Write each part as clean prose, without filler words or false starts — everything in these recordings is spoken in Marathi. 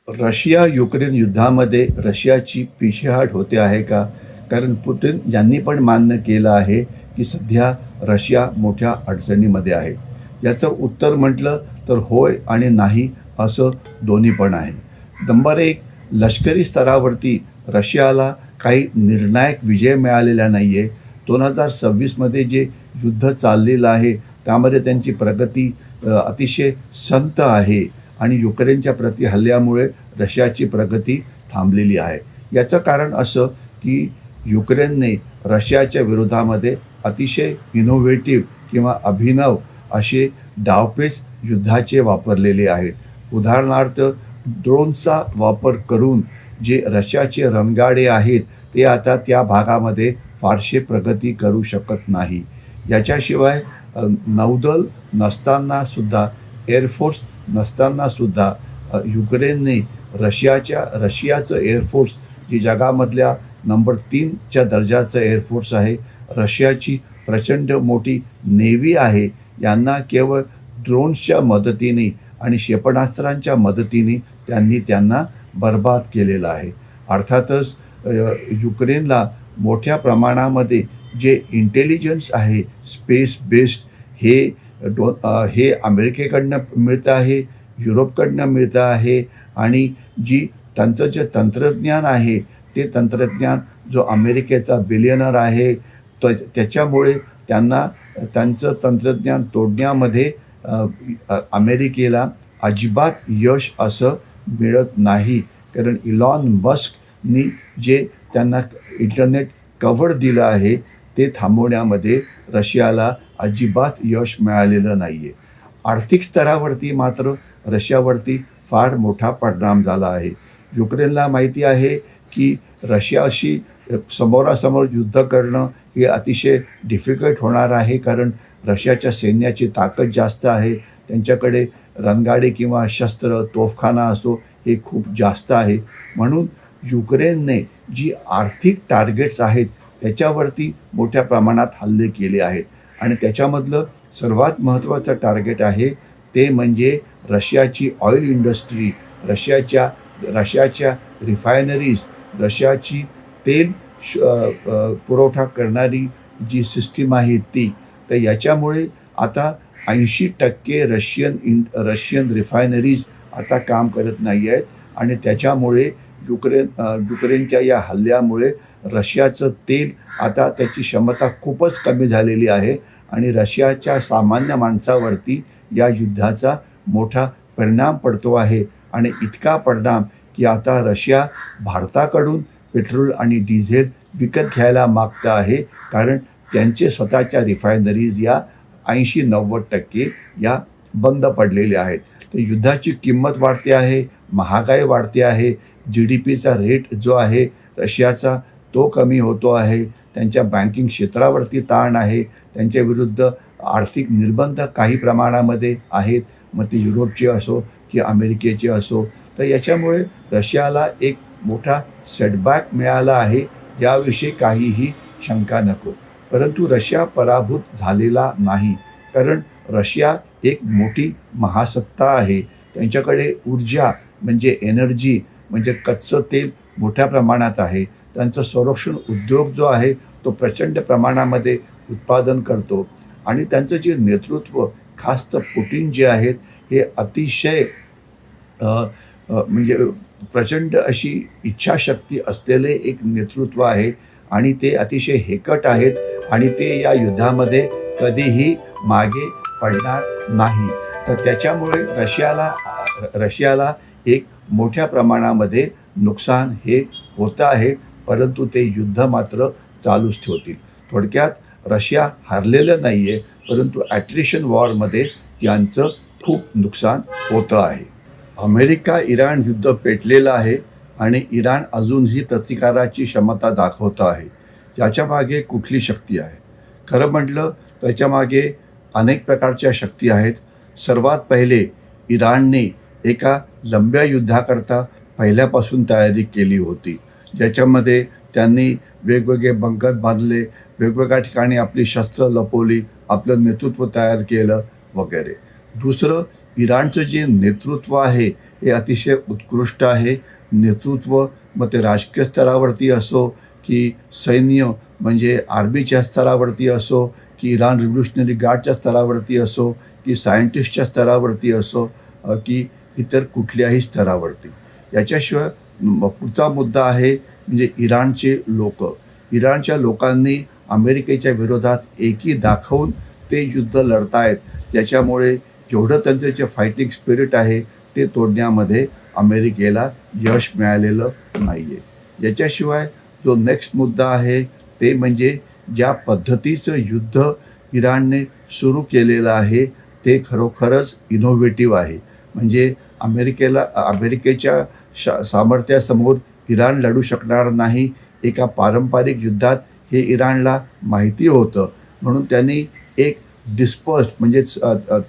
रशिया युक्रेन युद्धामध्ये रशियाची पीछेहाट होते आहे का? कारण पुतिन यांनी पण मान्य केलं आहे, की सध्या रशिया मोठ्या अडचणीमध्ये आहे. याचं उत्तर म्हटलं तर होय आणि नाही असं दोन्ही पण आहे. नंबर 1, लष्करी स्तरावरती रशियाला काही निर्णायक विजय मिळालेला नाही आहे. 2026 मध्ये जे युद्ध चाललेलं आहे, त्यामध्ये त्यांची प्रगती अतिशय संथ आहे आणि युक्रेनच्या प्रति हल्ल्यामुळे रशियाची प्रगती थांबलेली आहे. याचं कारण असं, की युक्रेनने रशियाच्या विरोधामध्ये अतिशय इनोव्हेटिव्ह किंवा अभिनव असे डावपेच युद्धाचे वापरलेले आहेत. उदाहरणार्थ ड्रोनचा वापर करून जे रशियाचे रणगाडे आहेत, ते आता त्या भागामध्ये फारसे प्रगती करू शकत नाही. याच्याशिवाय नौदल नसतानासुद्धा, एअरफोर्स नसतानासुद्धा युक्रेनने रशियाचं एअरफोर्स जी जगामधल्या नंबर 3च्या दर्जाचं एअरफोर्स आहे, रशियाची प्रचंड मोठी नेव्ही आहे, यांना केवळ ड्रोन्सच्या मदतीने आणि क्षेपणास्त्रांच्या मदतीने त्यांना बरबाद केलेलं आहे. अर्थातच युक्रेनला मोठ्या प्रमाणामध्ये जे इंटेलिजन्स आहे स्पेस बेस्ड हे अमेरिकेकडनं मिळतं आहे, युरोपकडनं मिळतं आहे आणि त्यांचं जे तंत्रज्ञान आहे, ते तंत्रज्ञान जो अमेरिकेचा बिलियनर आहे, त्याच्यामुळे त्यांचं तंत्रज्ञान तोडण्यामध्ये अमेरिकेला अजिबात यश असं मिळत नाही. कारण इलॉन मस्कनी जे त्यांना इंटरनेट कव्हर दिलं आहे, ते थांबवण्यामध्ये रशियाला अजिबात यश मिळालेलं नाही आहे. आर्थिक स्तरावरती मात्र रशियावरती फार मोठा परिणाम झाला आहे. युक्रेनला माहिती आहे, की रशियाशी समोरासमोर युद्ध करणं हे अतिशय डिफिकल्ट होणार आहे, कारण रशियाच्या सैन्याची ताकद जास्त आहे. त्यांच्याकडे रणगाडे किंवा शस्त्र, तोफखाना असो, हे खूप जास्त आहे. म्हणून युक्रेनने जी आर्थिक टार्गेट्स आहेत, त्याच्यावरती मोठ्या प्रमाणात हल्ले केले आहेत आणि त्याच्यामधलं सर्वात महत्त्वाचं टार्गेट आहे, ते म्हणजे रशियाची ऑइल इंडस्ट्री, रशियाच्या रिफायनरीज, रशियाची तेल पुरवठा करणारी जी सिस्टीम आहे ती. तर याच्यामुळे आता 80% रशियन रिफायनरीज आता काम करत नाही आहेत आणि त्याच्यामुळे युक्रेनच्या या हल्ल्यामुळे रशियाचं तेल आता त्याची क्षमता खूपच कमी झालेली आहे आणि रशियाच्या सामान्य माणसावरती या युद्धाचा मोठा परिणाम पडतो आहे आणि इतका परिणाम, की आता रशिया भारताकडून पेट्रोल आणि डिझेल विकत घ्यायला मागतं आहे, कारण त्यांचे स्वतःच्या रिफायनरीज या 80-90% या बंद पडलेल्या आहेत. तर युद्धाची किंमत वाढते आहे, महागाई वाढते आहे, GDPचा रेट जो आहे रशियाचा तो कमी होतो आहे, त्यांच्या बँकिंग क्षेत्रावरती ताण आहे, त्यांच्याविरुद्ध आर्थिक निर्बंध काही प्रमाणामध्ये आहेत, मग ते युरोपचे असो की अमेरिकेचे असो. तर याच्यामुळे रशियाला एक मोठा सेटबॅक मिळाला आहे, याविषयी काहीही शंका नको. परंतु रशिया पराभूत झालेला नाही, कारण रशिया एक मोठी महासत्ता आहे. त्यांच्याकडे ऊर्जा म्हणजे एनर्जी म्हणजे कच्चं तेल मोठ्या प्रमाणात आहे. त्यांचं संरक्षण उद्योग जो आहे, तो प्रचंड प्रमाणामध्ये उत्पादन करतो आणि त्यांचं जे नेतृत्व, खास तर पुटिन जे आहेत, हे अतिशय म्हणजे प्रचंड अशी इच्छाशक्ती असलेले एक नेतृत्व आहे आणि ते अतिशय हेकट आहेत आणि ते या युद्धामध्ये कधीही मागे पडणार नाही. तर त्याच्यामुळे रशियाला एक मोठ्या प्रमाणामध्ये नुकसान हे होतं आहे, परंतु ते युद्ध मात्र चालूच ठेवतील. थोडक्यात रशिया हरलेलं नाही आहे, परंतु ॲट्रिशन वॉरमध्ये त्यांचं खूप नुकसान होतं आहे. अमेरिका इराण युद्ध पेटलेलं आहे आणि इराण अजूनही प्रतिकाराची क्षमता दाखवतं आहे. याच्यामागे कुठली शक्ती आहे? खरं म्हटलं त्याच्यामागे अनेक प्रकारच्या शक्ती आहेत. सर्वात पहिले इराणने एका लंब्या युद्धाकरता पहिल्यापासून तयारी केली होती, ज्याच्यामध्ये त्यांनी वेगवेगळे बंकर बांधले, वेगवेगळ्या ठिकाणी आपली शस्त्र लपवली, आपलं नेतृत्व तयार केलं वगैरे. दुसरं, इराणचं जे नेतृत्व आहे हे अतिशय उत्कृष्ट आहे. नेतृत्व मग ते राजकीय स्तरावरती असो की सैन्य म्हणजे आर्मीच्या स्तरावरती असो की इराण रिव्होल्युशनरी गार्डच्या स्तरावरती असो की सायंटिस्टच्या स्तरावरती असो की इतर कुठल्याही स्तरावरती. याच्याशिवाय पुढचा मुद्दा आहे म्हणजे इराणचे लोक. इराणच्या लोकांनी अमेरिकेच्या विरोधात एकी दाखवून ते युद्ध लढतायत. त्याच्यामुळे जेवढं त्यांचं जे फायटिंग स्पिरिट आहे ते तोडण्यामध्ये अमेरिकेला यश मिळालेलं नाही आहे. याच्याशिवाय जो नेक्स्ट मुद्दा आहे ते म्हणजे ज्या पद्धतीचं युद्ध इराणने सुरू केलेलं आहे ते खरोखरच इनोव्हेटिव्ह आहे. म्हणजे अमेरिकेच्या सामर्थ्यासमोर इराण लढू शकणार नाही. एका पारंपरिक युद्धात हे इराणला माहिती होतं, म्हणून त्यांनी एक डिस्पर्स्ड म्हणजेच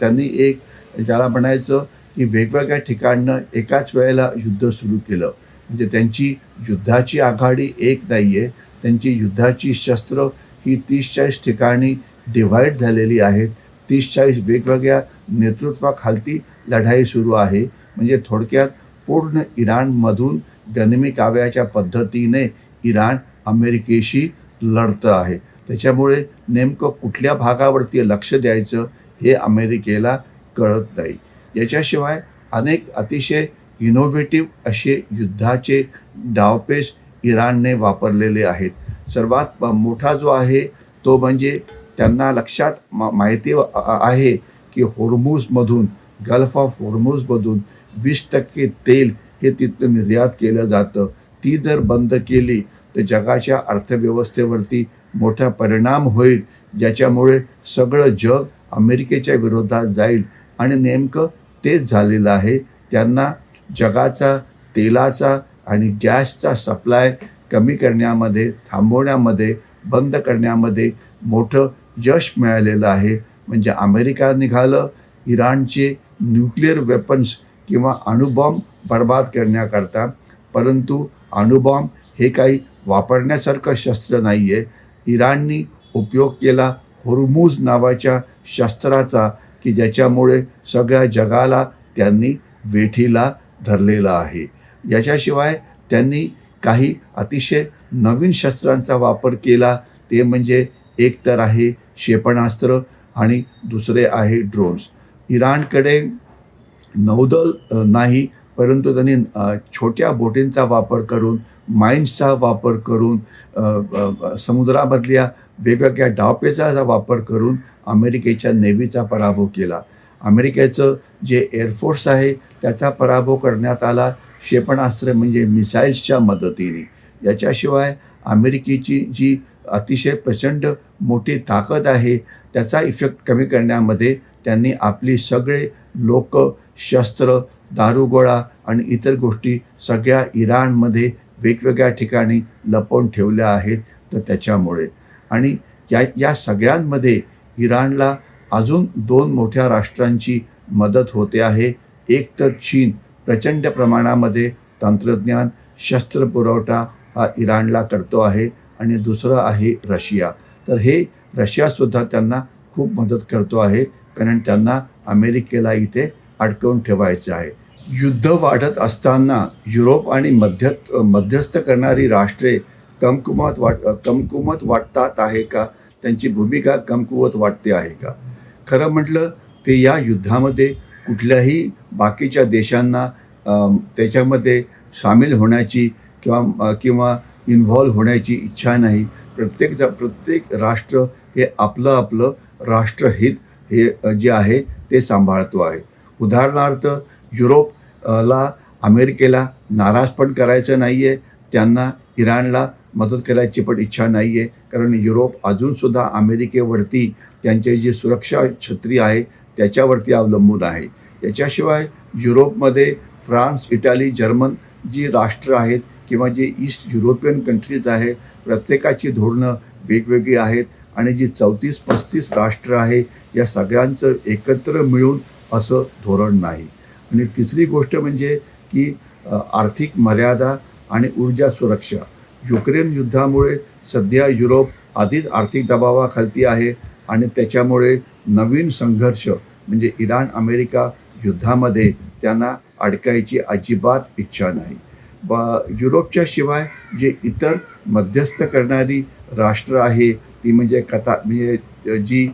त्यांनी एक ज्याला म्हणायचं की वेगवेगळ्या ठिकाणनं एकाच वेळेला युद्ध सुरू केलं. म्हणजे त्यांची युद्धाची आघाडी एक नाही आहे, त्यांची युद्धाची शस्त्र ही 30-40 ठिकाणी डिव्हाइड झालेली आहेत. 30-40 वेगवेगळ्या नेतृत्वाखालती लढाई सुरू आहे. म्हणजे थोडक्यात पूर्ण इराणमधून गनिमी काव्याच्या पद्धतीने इराण अमेरिकेशी लढतं आहे. त्याच्यामुळे नेमकं कुठल्या भागावरती लक्ष द्यायचं हे अमेरिकेला कळत नाही. याच्याशिवाय अनेक अतिशय इनोव्हेटिव्ह असे युद्धाचे डावपेच इराणने वापरलेले आहेत. सर्वात मोठा जो आहे तो म्हणजे त्यांना लक्षात माहिती आहे की होर्मुझमधून गल्फ ऑफ होर्मुझमधून 20% तेल हे तिथं निर्यात केलं जातं. ती जर बंद केली तर जगाच्या अर्थव्यवस्थेवरती मोठा परिणाम होईल, ज्याच्यामुळे सगळं जग अमेरिकेच्या विरोधात जाईल. आणि नेमकं तेच झालेलं आहे. त्यांना जगाचा तेलाचा आणि गॅसचा सप्लाय कमी करण्यामध्ये, थांबवण्यामध्ये, बंद करण्यामध्ये मोठं यश मिळालेलं आहे. म्हणजे अमेरिका निघालं इराणचे न्यूक्लिअर वेपन्स किंवा अणुबॉम्ब बर्बाद करण्याकरता, परंतु अणुबॉम्ब हे काही वापरण्यासारखं शस्त्र नाही आहे. इराणनी उपयोग केला होर्मुझ नावाच्या शस्त्राचा की ज्याच्यामुळे सगळ्या जगाला त्यांनी वेठीला धरलेला आहे. याच्याशिवाय त्यांनी काही अतिशय नवीन शस्त्रांचा वापर केला. ते म्हणजे एक तर आहे क्षेपणास्त्र आणि दुसरे आहे ड्रोन्स. इराणकडे नौदल नाही, परंतु त्यांनी छोट्या बोटींचा वापर करून, माइन्सचा वापर करून, समुद्रामधल्या वेगवेगळ्या डावपेचाचा वापर करून अमेरिकेच्या नेव्हीचा पराभव केला. अमेरिकेचं जे एअरफोर्स आहे त्याचा पराभव करण्यात आला क्षेपणास्त्र म्हणजे मिसाईल्सच्या मदतीने. याच्याशिवाय अमेरिकेची जी अतिशय प्रचंड मोठी ताकद आहे त्याचा इफेक्ट कमी करण्यामध्ये त्यांनी आपली सगळे लोक, शस्त्र, दारुगोळा आणि इतर गोष्टी सगळ्या इराणमध्ये वेगवेगळ्या ठिकाणी लपवून ठेवल्या आहेत. तर त्याच्यामुळे आणि या सगळ्यांमध्ये इराणला अजून 2 मोठ्या राष्ट्रांची मदत होते आहे. एक तर चीन प्रचंड प्रमाणामध्ये तंत्रज्ञान, शस्त्र पुरवठा हा इराणला करतो आहे आणि दुसरं आहे रशिया. तर हे रशियासुद्धा त्यांना खूप मदत करतो आहे, कारण त्यांना अमेरिकेला इथे अडकवून ठेवायचं आहे. युद्ध वाढत असताना युरोप आणि मध्यस्थ करणारी राष्ट्रे कमकुवत वाटतात आहे का? त्यांची भूमिका कमकुवत वाटते आहे का? खरं म्हटलं ते या युद्धामध्ये कुठल्याही बाकीच्या देशांना त्याच्यामध्ये सामील होण्याची किंवा इन्व्हॉल्व होण्याची इच्छा नाही. प्रत्येक राष्ट्र हे आपलं राष्ट्रहित हे जे आहे ते सांभाळतो आहे. उदाहरणार्थ युरोपला अमेरिकेला नाराज पण करायचं नाही आहे, त्यांना इराणला मदत करायची पण इच्छा नाही आहे, कारण युरोप अजूनसुद्धा अमेरिकेवरती त्यांचे जी सुरक्षा छत्री आहे त्याच्यावरती अवलंबून आहे. याच्याशिवाय युरोपमध्ये फ्रान्स, इटाली, जर्मन जी राष्ट्र आहेत किंवा जे ईस्ट युरोपियन कंट्रीज आहे प्रत्येकाची धोरणं वेगवेगळी आहेत आणि जी 34-35 राष्ट्र आहे या सगळ्यांचं एकत्र मिळून असं धोरण नाही. आणि तिसरी गोष्ट म्हणजे की आर्थिक मर्यादा आणि ऊर्जा सुरक्षा. युक्रेन युद्धामुळे सध्या युरोप आधीच आर्थिक दबावाखालती आहे आणि त्याच्यामुळे नवीन संघर्ष म्हणजे इराण अमेरिका युद्धामध्ये त्यांना अडकायची अजिबात इच्छा नाही. युरोपच्या शिवाय जे इतर मध्यस्थ करणारी राष्ट्र आहे ती म्हणजे म्हणजे जी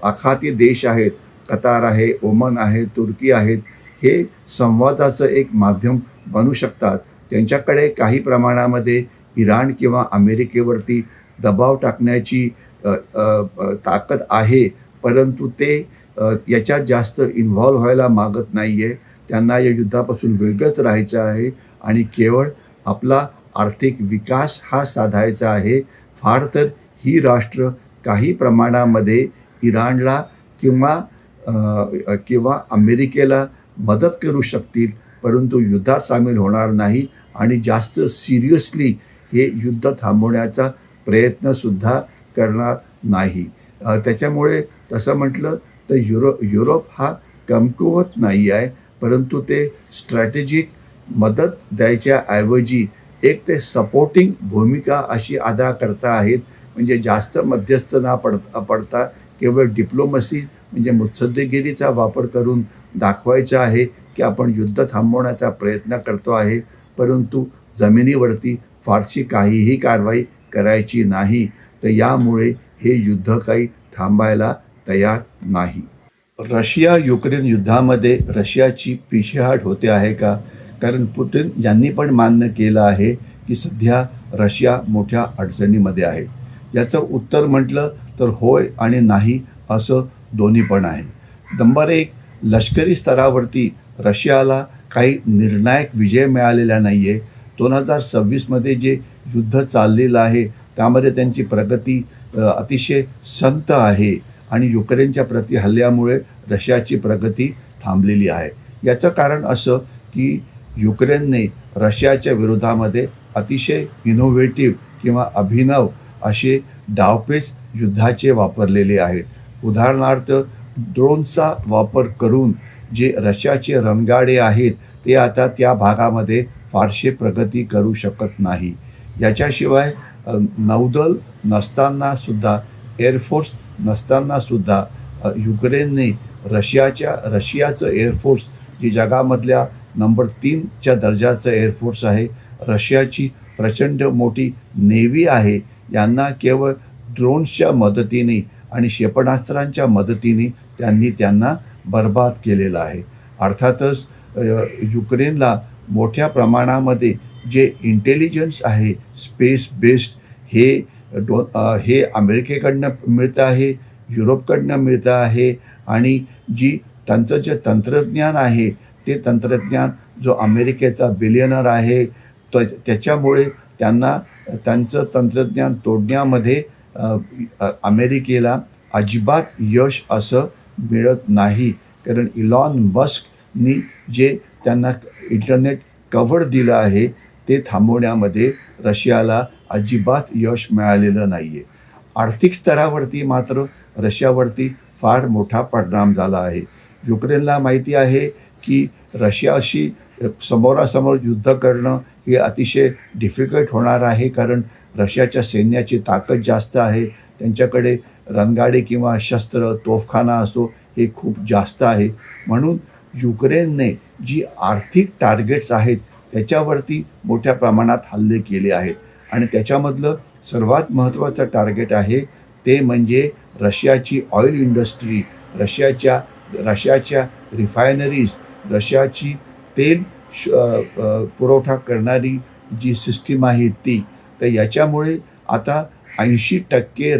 आखाती देश आहेत, कतार आहे, ओमान आहे, तुर्की आहेत, हे संवादाचं एक माध्यम बनू शकतात. त्यांच्याकडे काही प्रमाणामध्ये इराण किंवा अमेरिकेवरती दबाव टाकण्याची ताकद आहे, परंतु ते याच्यात जास्त इन्व्हॉल्व व्हायला मागत नाही आहे. त्यांना या युद्धापासून वेगळंच राहायचं आहे आणि केवळ आपला आर्थिक विकास हा साधायचा आहे. फार तर ही राष्ट्र काही प्रमाणामध्ये इराणला किंवा अमेरिकेला मदत करू शकतील, परंतु युद्धात सामील होणार नाही आणि जास्त सिरियसली हे युद्ध थांबवण्याचा प्रयत्नसुद्धा करणार नाही. त्याच्यामुळे तसं म्हटलं तर युरोप हा कमकुवत नाही आहे, परंतु ते स्ट्रॅटेजिक मदत द्यायच्या ऐवजी एक ते सपोर्टिंग भूमिका अशी अदा करता आहेत. म्हणजे जास्त मध्यस्थ न पडता केवळ डिप्लोमसी म्हणजे मुत्सद्देगिरीचा वापर करून दाखवायचं आहे की आपण युद्ध थांबवण्याचा प्रयत्न करतो आहे, परंतु जमिनीवरती फारशी काहीही कारवाई करायची नाही. तर यामुळे हे युद्ध काही थांबायला तयार नाही. रशिया युक्रेन युद्धामध्ये रशियाची पिछेहाट होते आहे का? कारण पुतिन यांनी पण मान्य केलं आहे की सध्या रशिया मोठ्या अडचणीमध्ये आहे. याचं उत्तर म्हटलं तर होय आणि नाही असं दोन्ही पण आहे. नंबर एक, लष्करी स्तरावरती रशियाला काही निर्णायक विजय मिळालेला नाही आहे. 2026मध्ये जे युद्ध चाललेलं आहे त्यामध्ये त्यांची प्रगती अतिशय संत आहे आणि युक्रेनच्या प्रति हल्ल्यामुळे रशियाची प्रगती थांबलेली आहे. याचं कारण असं की युक्रेनने रशियाच्या विरोधामध्ये अतिशय इनोव्हेटिव्ह किंवा अभिनव असे डावपेच युद्धाचे वापरलेले आहेत. उदाहरणार्थ ड्रोनचा वापर करून जे रशियाचे रणगाडे आहेत ते आता त्या भागामध्ये फारसे प्रगती करू शकत नाही. याच्याशिवाय नौदल नसतानासुद्धा, एअरफोर्स नसतानासुद्धा युक्रेनने रशियाचं एअरफोर्स जी जगामधल्या नंबर 3च्या दर्जाचं एअरफोर्स आहे, रशियाची प्रचंड मोठी नेव्ही आहे, यांना केवळ ड्रोन्सच्या मदतीने आणि क्षेपणास्त्रांच्या मदतीने त्यांना बरबाद केलेलं आहे. अर्थातच युक्रेनला मोठ्या प्रमाणामध्ये जे इंटेलिजन्स आहे स्पेस बेस्ड हे अमेरिकेकडनं मिळतं आहे, युरोपकडनं मिळतं आहे आणि त्यांचं जे तंत्रज्ञान आहे ते तंत्रज्ञान जो अमेरिकेचा बिलियनर आहे त्याच्यामुळे त्यांचं तंत्रज्ञान तोडण्यामध्ये अमेरिकेला अजिबात यश असं मिळत नाही. कारण इलॉन मस्कनी जे त्यांना इंटरनेट कव्हर दिलं आहे ते थांबवण्यामध्ये रशियाला अजिबात यश मिळालेलं नाही आहे. आर्थिक स्तरावरती मात्र रशियावरती फार मोठा परिणाम झाला आहे. युक्रेनला माहिती आहे की रशियाशी समोरासमोर युद्ध करणं हे अतिशय डिफिकल्ट होणार आहे, कारण रशियाच्या सैन्याची ताकद जास्त आहे. त्यांच्याकडे रणगाडे किंवा शस्त्र, तोफखाना असो हे खूप जास्त आहे. म्हणून युक्रेनने जी आर्थिक टार्गेट्स आहेत त्याच्यावरती मोठ्या प्रमाणात हल्ले केले आहेत आणि त्याच्यामधलं सर्वात महत्त्वाचं टार्गेट आहे ते म्हणजे रशियाची ऑइल इंडस्ट्री, रशियाच्या रिफायनरीज, रशियाची तेल पुरवठा करणारी जी सिस्टीम आहे ती. तर याच्यामुळे आता 80%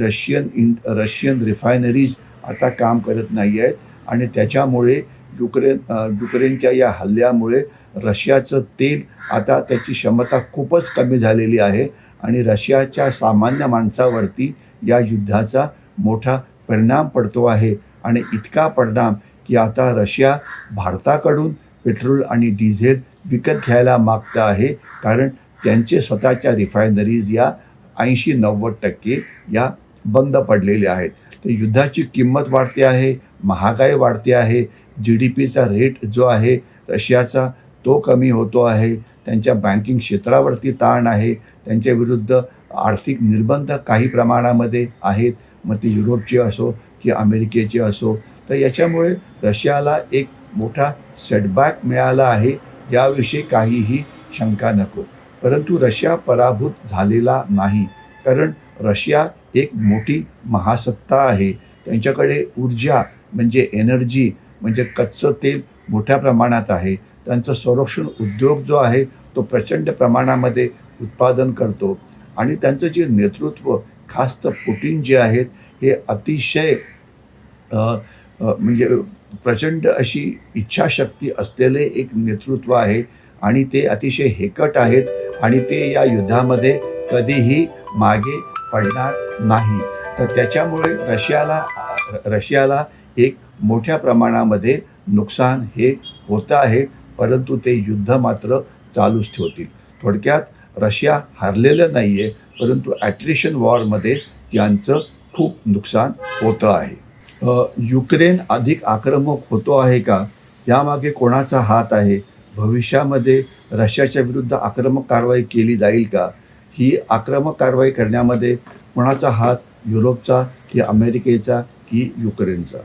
रशियन रिफायनरीज आता काम करत नाही आहेत आणि त्याच्यामुळे युक्रेनच्या या हल्ल्यामुळे रशियाचं तेल आता त्याची क्षमता खूपच कमी झालेली आहे आणि रशियाच्या सामान्य माणसावरती या युद्धाचा मोठा परिणाम पडतो आहे. आणि इतका परिणाम की आता रशिया भारताकडून पेट्रोल आणि डिझेल विकत घ्यायला मागतं आहे, कारण त्यांचे स्वतःच्या रिफायनरीज या 80-90% या बंद पडलेल्या आहेत. तर युद्धाची किंमत वाढते आहे, महागाई वाढते आहे, GDPचा रेट जो आहे रशियाचा तो कमी होतो आहे, त्यांच्या बँकिंग क्षेत्रावरती ताण आहे, त्यांच्या विरुद्ध आर्थिक निर्बंध काही प्रमाणामध्ये आहेत, मग ते युरोपचे असो की अमेरिकेचे असो. तर याच्यामुळे रशियाला एक मोठा सेटबॅक मिळाला आहे याविषयी काहीही शंका नको. परंतु रशिया पराभूत झालेला नाही, कारण रशिया एक मोठी महासत्ता आहे. त्यांच्याकडे ऊर्जा म्हणजे एनर्जी म्हणजे कच्चं तेल मोठ्या प्रमाणात आहे. त्यांचं संरक्षण उद्योग जो आहे तो प्रचंड प्रमाणामध्ये उत्पादन करतो आणि त्यांचं जे नेतृत्व खास तर पुटिन जे आहेत हे अतिशय अ, म्हणजे प्रचंड अशी इच्छाशक्ती असलेले एक नेतृत्व आहे आणि ते अतिशय हेकट आहेत आणि ते या युद्धामध्ये कधीही मागे पडणार नाही. तर त्याच्यामुळे रशियाला एक मोठ्या प्रमाणामध्ये नुकसान हे होतं आहे, परंतु ते युद्ध मात्र चालूच ठेवतील. थोडक्यात रशिया हरलेलं नाही आहे, परंतु ॲट्रिशन वॉरमध्ये त्यांचं खूप नुकसान होतं आहे. युक्रेन अधिक आक्रमक होतो आहे का, यामागे कोणाचा हात आहे? भविष्यामध्ये रशियाच्या विरुद्ध आक्रमक कारवाई केली जाईल का? ही आक्रमक कारवाई करण्यामध्ये कोणाचा हात? युरोपचा की अमेरिकेचा की युक्रेनचा?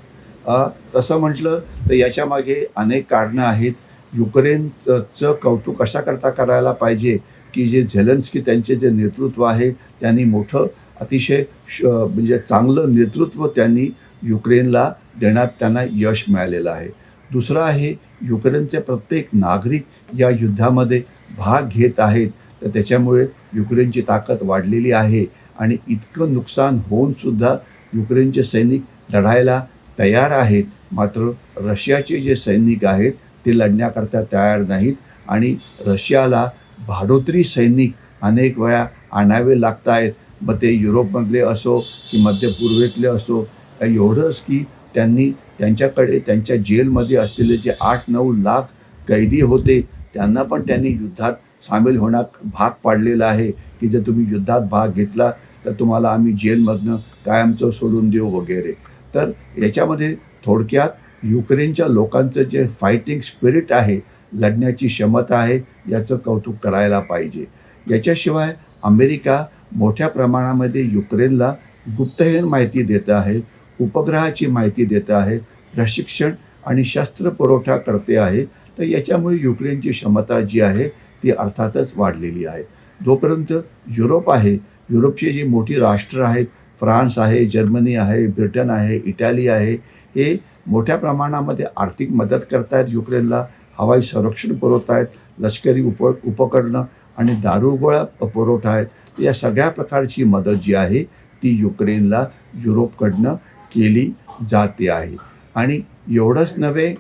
तसं म्हटलं तर याच्यामागे अनेक कारणं आहेत. युक्रेनचं कौतुक अशाकरता करायला पाहिजे की जे झेलेन्स्की त्यांचे जे नेतृत्व आहे त्यांनी मोठं अतिशय म्हणजे चांगलं नेतृत्व त्यांनी युक्रेनला देण्यात त्यांना यश मिळालेलं आहे. दुसरं आहे युक्रेनचे प्रत्येक नागरिक या युद्धामध्ये भाग घेत आहेत, तर त्याच्यामुळे युक्रेनची ताकद वाढलेली आहे आणि इतकं नुकसान होऊनसुद्धा युक्रेनचे सैनिक लढायला तयार आहेत. मात्र रशियाचे जे सैनिक आहेत ते लढण्याकरता तयार नाहीत आणि रशियाला भाडोत्री सैनिक अनेक वेळा आणावे लागत आहेत. मग ते युरोपमधले असो की मध्य पूर्वेतले असो. एवढंच की त्यांनी त्यांच्याकडे त्यांच्या जेलमध्ये असलेले जे 8-9 लाख कैदी होते त्यांना पण त्यांनी युद्धात सामील होण्यात भाग पाडलेला आहे की जर तुम्ही युद्धात भाग घेतला तर तुम्हाला आम्ही जेलमधनं कायमचं सोडून देऊ वगैरे. तर याच्यामध्ये थोडक्यात युक्रेनच्या लोकांचं जे फायटिंग स्पिरिट आहे, लढण्याची क्षमता आहे, याचं कौतुक करायला पाहिजे. याच्याशिवाय अमेरिका मोठ्या प्रमाणामध्ये युक्रेनला गुप्तहेर माहिती देत आहे, उपग्रहाची माहिती देत आहे, प्रशिक्षण आणि शस्त्र पुरवठा करते आहे. तर याच्यामुळे युक्रेनची क्षमता जी आहे ती अर्थातच वाढलेली आहे. जोपर्यंत युरोप आहे, युरोपची जी मोठी राष्ट्र आहेत, फ्रान्स आहे, जर्मनी आहे, ब्रिटन आहे, इटाली आहे, हे मोठ्या प्रमाणामध्ये आर्थिक मदत करत आहेत युक्रेनला, हवाई संरक्षण पुरवत आहेत, लष्करी उपकरणं आणि दारुगोळा पुरवठा आहेत. या सगळ्या प्रकारची मदत जी आहे ती युक्रेनला युरोपकडनं केली जाते आहे. आणि एवढंच नव्हे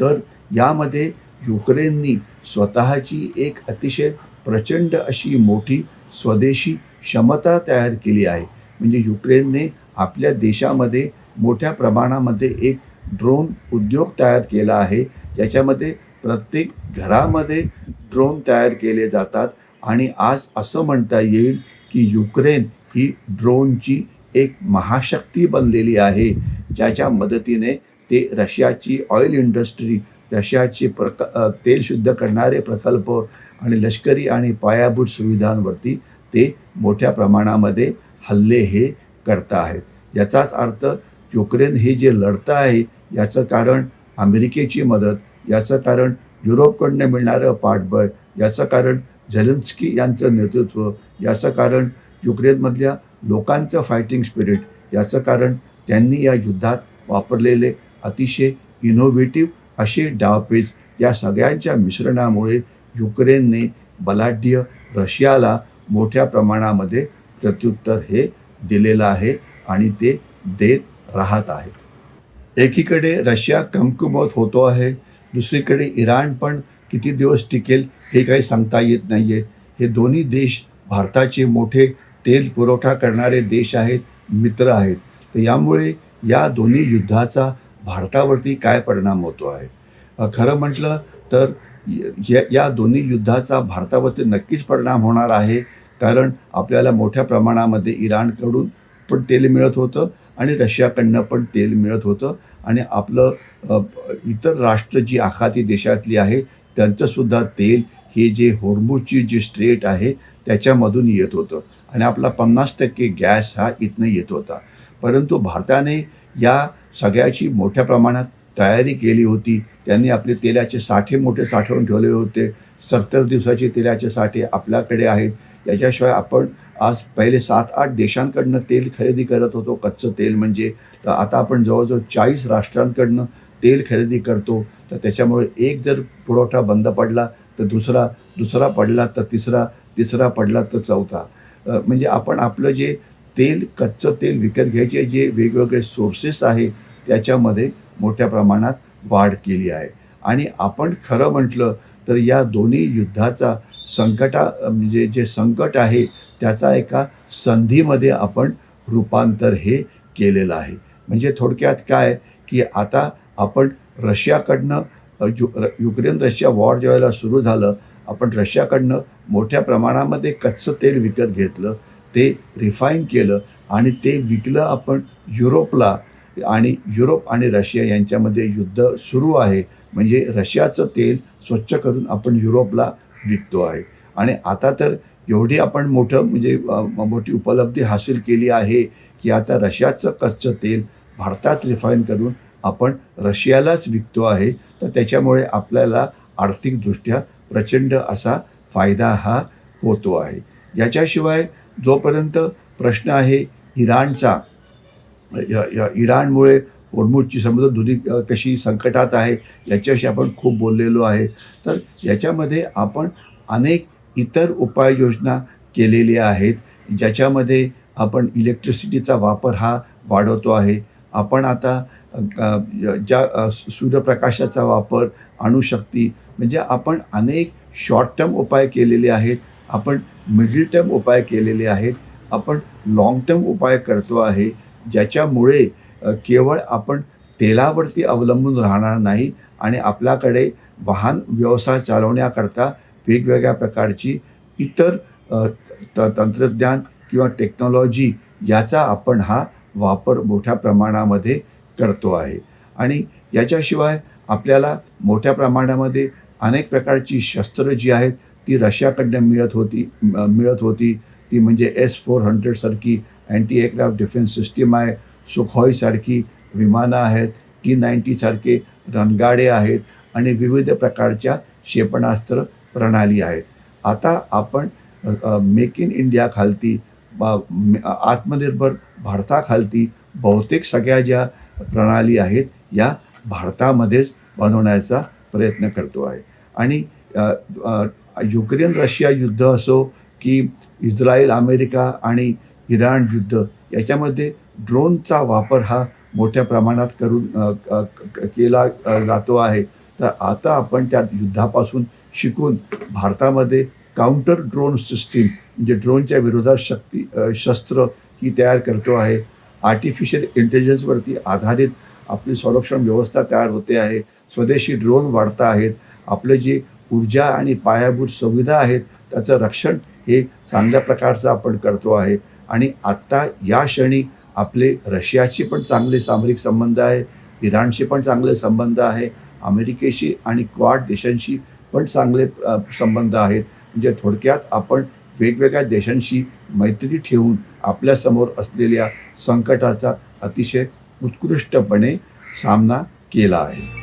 तर यामध्ये युक्रेननी स्वतःची एक अतिशय प्रचंड अशी मोठी स्वदेशी क्षमता तयार केली आहे. म्हणजे युक्रेनने आपल्या देशामध्ये मोठ्या प्रमाणामध्ये एक ड्रोन उद्योग तयार केला आहे, ज्याच्यामध्ये प्रत्येक घरामध्ये ड्रोन तयार केले जातात आणि आज असं म्हणता येईल की युक्रेन ही ड्रोनची एक महाशक्ती बनलेली आहे, ज्याच्या मदतीने ते रशियाची ऑइल इंडस्ट्री, रशियाचे तेल शुद्ध करणारे प्रकल्प आणि लष्करी आणि पायाभूत सुविधांवरती ते मोठ्या प्रमाणामध्ये हल्ले हे करत आहेत. याचाच अर्थ युक्रेन हे जे लढतं आहे याचं कारण अमेरिकेची मदत, याचं कारण युरोपकडनं मिळणारं पाठबळ, याचं कारण झेलेन्स्की यांचं नेतृत्व, याचं कारण युक्रेनमधल्या लोकांचं फायटिंग स्पिरिट, याचं कारण त्यांनी या युद्धात वापरलेले अतिशय इनोव्हेटिव्ह असे डावपेच. या सगळ्यांच्या मिश्रणामुळे युक्रेनने बलाढ्य रशियाला मोठ्या प्रमाणामध्ये प्रत्युत्तर हे दिलेलं आहे आणि ते देत राहत आहेत. एकीकडे रशिया कमकुवत होतो आहे, दुसरीकडे इराण पण किती दिवस टिकेल हे काही सांगता येत नाही आहे. हे दोन्ही देश भारताचे मोठे तेल पुरवठा करणारे देश आहेत, मित्र आहेत. तर यामुळे या दोन्ही युद्धाचा भारतावरती काय परिणाम होतो आहे? खरं म्हटलं तर या दोन्ही युद्धाचा भारतावरती नक्कीच परिणाम होणार आहे, कारण आपल्याला मोठ्या प्रमाणामध्ये इराणकडून पण तेल मिळत होतं आणि रशियाकडनं पण तेल मिळत होतं आणि आपलं इतर राष्ट्र जी आखाती देशातली आहे त्यांचंसुद्धा तेल हे जे होर्मुझची जी स्ट्रेट आहे त्याच्यामधून येत होतं आणि आपला 50% गॅस हा इथनं येत होता. परंतु भारताने या सगळ्याची मोठ्या प्रमाणात तयारी केली होती. त्यांनी आपले तेलाचे साठे मोठे साठवून ठेवले होते. 70 दिवसाचे तेलाचे साठे आपल्याकडे आहेत. याच्याशिवाय आपण आज पहिले 7-8 देशांकडनं तेल खरेदी करत होतो, कच्चं तेल म्हणजे. तर आता आपण जवळजवळ 40 राष्ट्रांकडनं तेल खरेदी करतो. तर त्याच्यामुळे एक जर पुरवठा बंद पडला तर दुसरा, दुसरा पडला तर तिसरा, तिसरा पडला तर चौथा. म्हणजे आपण आपलं जे तेल, कच्चं तेल विकत घ्यायचे जे वेगवेगळे सोर्सेस आहे, त्याच्यामध्ये मोठ्या प्रमाणात वाढ केली आहे. आणि आपण खरं म्हटलं तर या दोन्ही युद्धाचा म्हणजे जे संकट आहे, त्याचा एका संधीमध्ये आपण रूपांतर हे केलेलं आहे. म्हणजे थोडक्यात काय, की आता आपण रशियाकडनं युक्रेन-रशिया वॉर ज्यावेळेला सुरू झालं, आपण रशियाकडनं मोठ्या प्रमाणामध्ये कच्चं तेल विकत घेतलं, ते रिफाईन केलं आणि ते विकलं आपण युरोपला. आणि युरोप आणि रशिया यांच्यामध्ये युद्ध सुरू आहे. म्हणजे रशियाचं तेल स्वच्छ करून आपण युरोपला विकतो आहे. आणि आता तर एवढी आपण म्हणजे मोठी उपलब्धी हासिल केली आहे, की आता रशियाचं कच्चं तेल भारतात रिफाईन करून आपण रशियालाच विकतो आहे. तर त्याच्यामुळे आपल्याला आर्थिकदृष्ट्या प्रचंड असा फायदा हा होतो आहे. याच्याशिवाय जोपर्यंत प्रश्न आहे इराणचा, इराणमुळे होर्मुझची समुद्रधुनी कशी संकटात आहे, याच्याविषयी आपण खूप बोललेलो आहे. तर याच्यामध्ये आपण अनेक इतर उपाययोजना केलेल्या आहेत, ज्याच्यामध्ये आपण इलेक्ट्रिसिटीचा वापर हा वाढवतो आहे. आपण आता सूर्यप्रकाशाचा वापर, अणुशक्ती, म्हणजे आपण अनेक शॉर्ट टर्म उपाय केलेले आहेत. आपण मिडल टर्म उपाय केलेले आहेत. आपण लाँग टर्म उपाय करतो आहे, ज्याच्यामुळे केवळ आपण तेलावरती अवलंबून राहणार नाही आणि आपल्याकडे वाहन व्यवसाय चालवण्याकरता वेगवेगळ्या प्रकारची इतर तंत्रज्ञान किंवा टेक्नॉलॉजी याचा आपण हा वापर मोठ्या प्रमाणामध्ये करतो आहे. आणि याच्याशिवाय आपल्याला मोठ्या प्रमाणामध्ये अनेक प्रकारची शस्त्रं जी आहेत ती रशियाकडनं मिळत होती. ती म्हणजे S-400 सारखी अँटी एअरक्राफ्ट डिफेन्स सिस्टीम आहे, सुखोईसारखी विमानं आहेत, T-90 सारखे रणगाडे आहेत आणि विविध प्रकारच्या क्षेपणास्त्र प्रणाली आहेत. आता आपण मेक इन इंडिया खालती, आत्मनिर्भर भारताखालती बहुतेक सगळ्या ज्या प्रणाली आहेत या भारतामध्येच बनवण्याचा प्रयत्न करतो आहे. आणि युक्रेन-रशिया युद्ध असो की इस्रायल, अमेरिका आणि इराण युद्ध, याच्यामध्ये ड्रोनचा वापर हा मोठ्या प्रमाणात केला जातो आहे. तर आता आपण त्या युद्धापासून शिकून भारतामध्ये काउंटर ड्रोन सिस्टीम, म्हणजे ड्रोनच्या विरोधात शस्त्र ही तयार करतो आहे. आर्टिफिशियल इंटेलिजन्सवरती आधारित आपली संरक्षण व्यवस्था तयार होते आहे. स्वदेशी ड्रोन वाढत आहेत. आपलं जी ऊर्जा आणि पायाभूत सुविधा आहेत त्याचं रक्षण हे चांगल्या प्रकारचं आपण करतो आहे. आणि आत्ता या क्षणी आपले रशियाशी पण चांगले सामरिक संबंध आहे, इराणशी पण चांगले संबंध आहे, अमेरिकेशी आणि क्वाड देशांशी पण चांगले संबंध आहेत. म्हणजे थोडक्यात आपण वेगवेगळ्या देशांशी मैत्री ठेवून आपल्यासमोर असलेल्या संकटाचा अतिशय उत्कृष्टपणे सामना केला आहे.